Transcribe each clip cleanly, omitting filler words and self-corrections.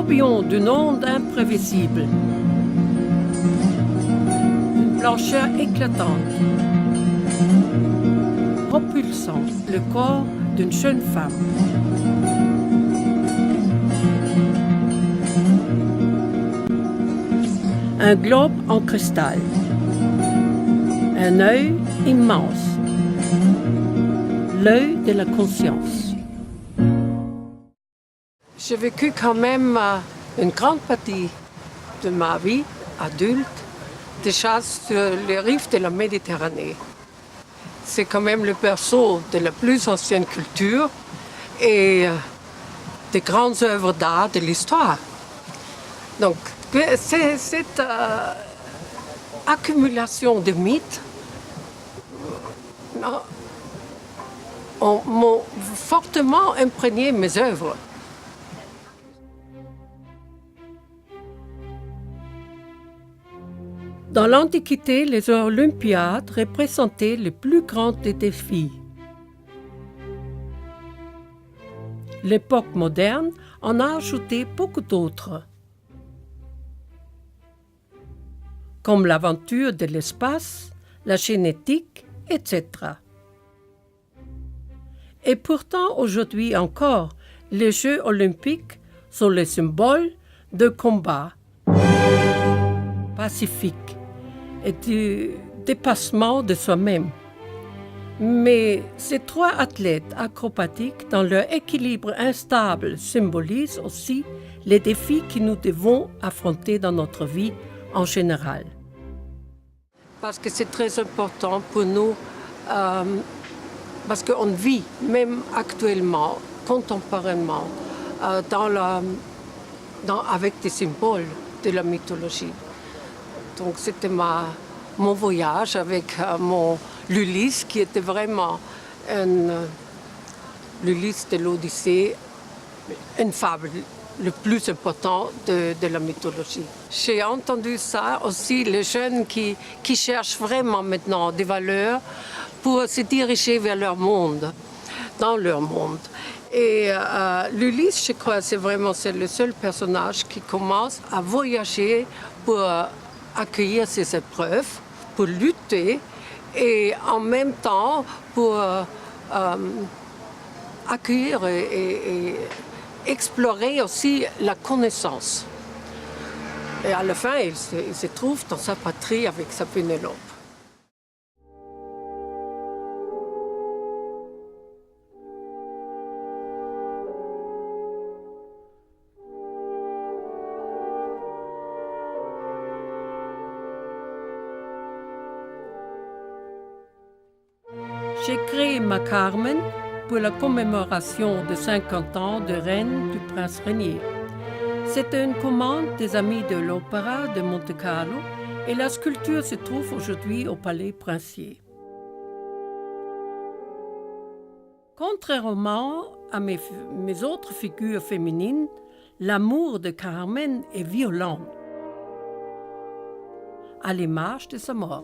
tourbillon d'une onde imprévisible. Une blancheur éclatante, propulsant le corps d'une jeune femme. Un globe en cristal. Un œil immense. L'œil de la conscience. J'ai vécu quand même une grande partie de ma vie adulte déjà sur les rives de la Méditerranée. C'est quand même le berceau de la plus ancienne culture et des grandes œuvres d'art de l'histoire. Donc, cette accumulation de mythes m'ont fortement imprégné mes œuvres. Dans l'Antiquité, les Olympiades représentaient le plus grand des défis. L'époque moderne en a ajouté beaucoup d'autres, comme l'aventure de l'espace, la génétique, etc. Et pourtant, aujourd'hui encore, les Jeux olympiques sont le symbole de combat pacifique et du dépassement de soi-même. Mais ces trois athlètes acrobatiques, dans leur équilibre instable, symbolisent aussi les défis que nous devons affronter dans notre vie en général. Parce que c'est très important pour nous, parce qu'on vit, même actuellement, contemporainement, avec des symboles de la mythologie. Donc c'était mon voyage avec l'Ulysse, qui était vraiment l'Ulysse de l'Odyssée, une fable le plus important de la mythologie. J'ai entendu ça aussi, les jeunes qui cherchent vraiment maintenant des valeurs pour se diriger vers leur monde, dans leur monde. Et l'Ulysse, je crois, c'est le seul personnage qui commence à voyager pour accueillir ses épreuves, pour lutter et en même temps pour accueillir et explorer aussi la connaissance. Et à la fin, il se trouve dans sa patrie avec sa Pénélope. J'ai créé ma Carmen pour la commémoration de 50 ans de règne du prince Régnier. C'était une commande des amis de l'Opéra de Monte-Carlo et la sculpture se trouve aujourd'hui au Palais Princier. Contrairement à mes autres figures féminines, l'amour de Carmen est violent, à l'image de sa mort.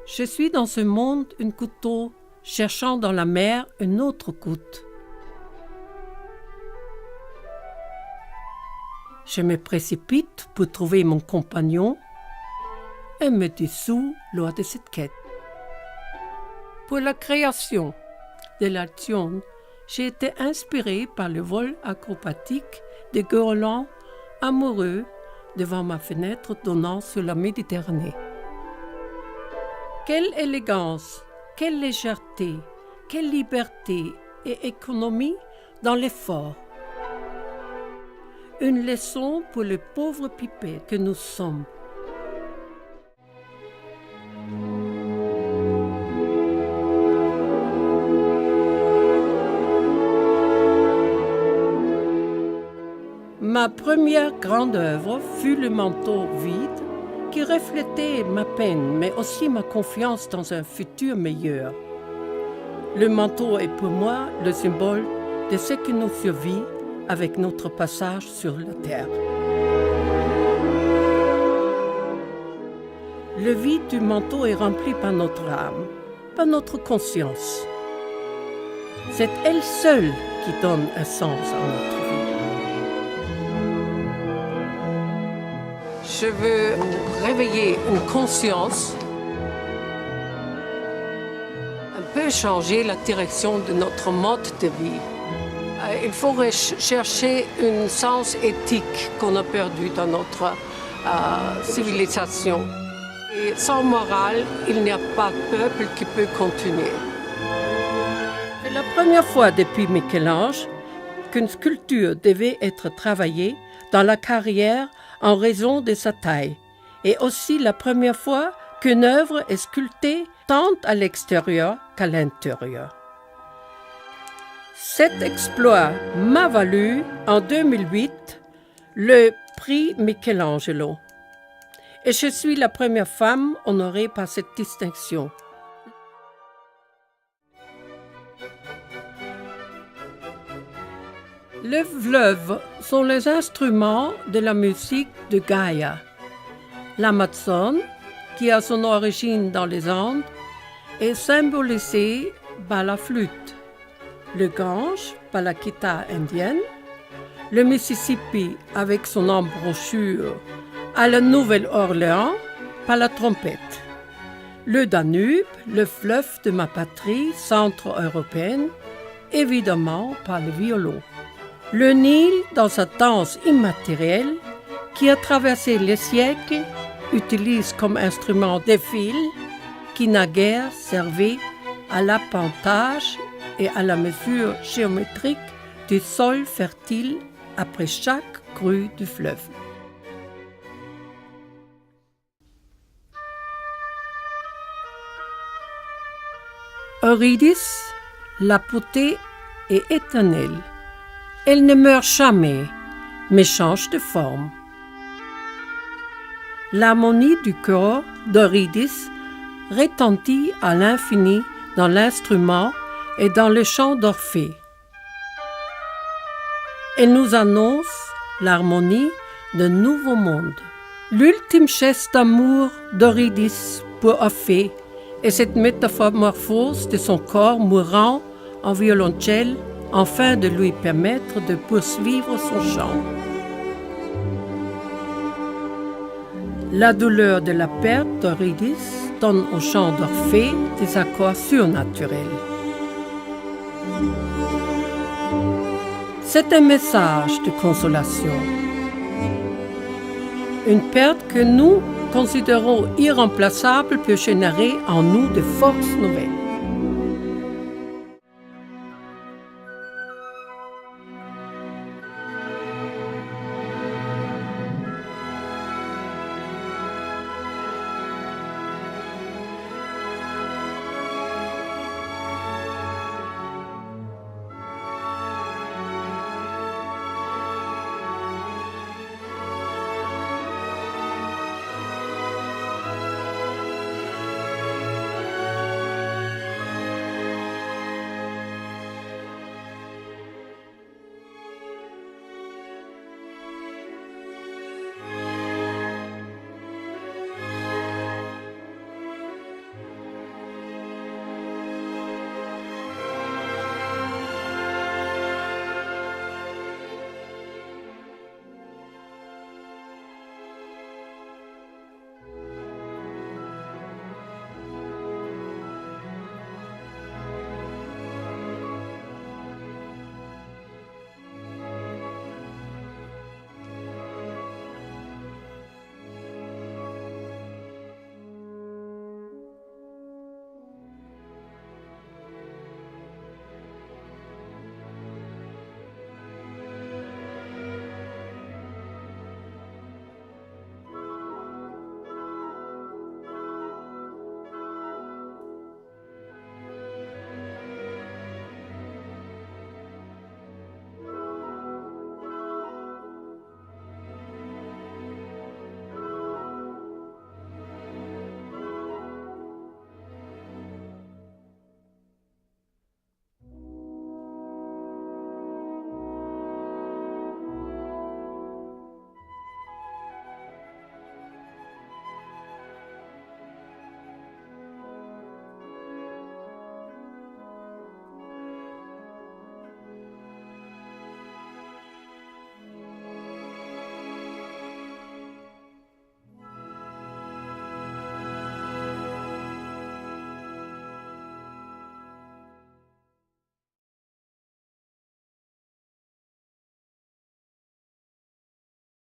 Je suis dans ce monde un couteau, cherchant dans la mer une autre goutte. Je me précipite pour trouver mon compagnon et me dissous lors de cette quête. Pour la création de l'action, j'ai été inspirée par le vol acrobatique des goélands amoureux devant ma fenêtre donnant sur la Méditerranée. Quelle élégance, quelle légèreté, quelle liberté et économie dans l'effort. Une leçon pour les pauvres pipets que nous sommes. Ma première grande œuvre fut le manteau vide qui reflétait ma peine, mais aussi ma confiance dans un futur meilleur. Le manteau est pour moi le symbole de ce qui nous survit avec notre passage sur la terre. Le vide du manteau est rempli par notre âme, par notre conscience. C'est elle seule qui donne un sens à notre vie. Je veux réveiller une conscience, un peu changer la direction de notre mode de vie. Il faut chercher un sens éthique qu'on a perdu dans notre civilisation. Et sans morale, il n'y a pas de peuple qui peut continuer. C'est la première fois depuis Michel-Ange qu'une sculpture devait être travaillée dans la carrière en raison de sa taille, et aussi la première fois qu'une œuvre est sculptée tant à l'extérieur qu'à l'intérieur. Cet exploit m'a valu, en 2008, le prix Michelangelo. Et je suis la première femme honorée par cette distinction. Les fleuves sont les instruments de la musique de Gaïa. L'Amazone, qui a son origine dans les Andes, est symbolisée par la flûte. Le Gange par la guitare indienne, le Mississippi avec son embouchure à la Nouvelle-Orléans par la trompette, le Danube, le fleuve de ma patrie centre-européenne, évidemment par le violon. Le Nil, dans sa danse immatérielle, qui a traversé les siècles, utilise comme instrument des fils qui naguère servaient à l'appontage et à la mesure géométrique du sol fertile après chaque crue du fleuve. Eurydice, la beauté est éternelle. Elle ne meurt jamais, mais change de forme. L'harmonie du corps d'Eurydice retentit à l'infini dans l'instrument et dans le chant d'Orphée. Elle nous annonce l'harmonie d'un nouveau monde. L'ultime geste d'amour d'Eurydice pour Orphée est cette métamorphose de son corps mourant en violoncelle afin de lui permettre de poursuivre son chant. La douleur de la perte d'Eurydice donne au chant d'Orphée des accords surnaturels. C'est un message de consolation. Une perte que nous considérons irremplaçable peut générer en nous de forces nouvelles.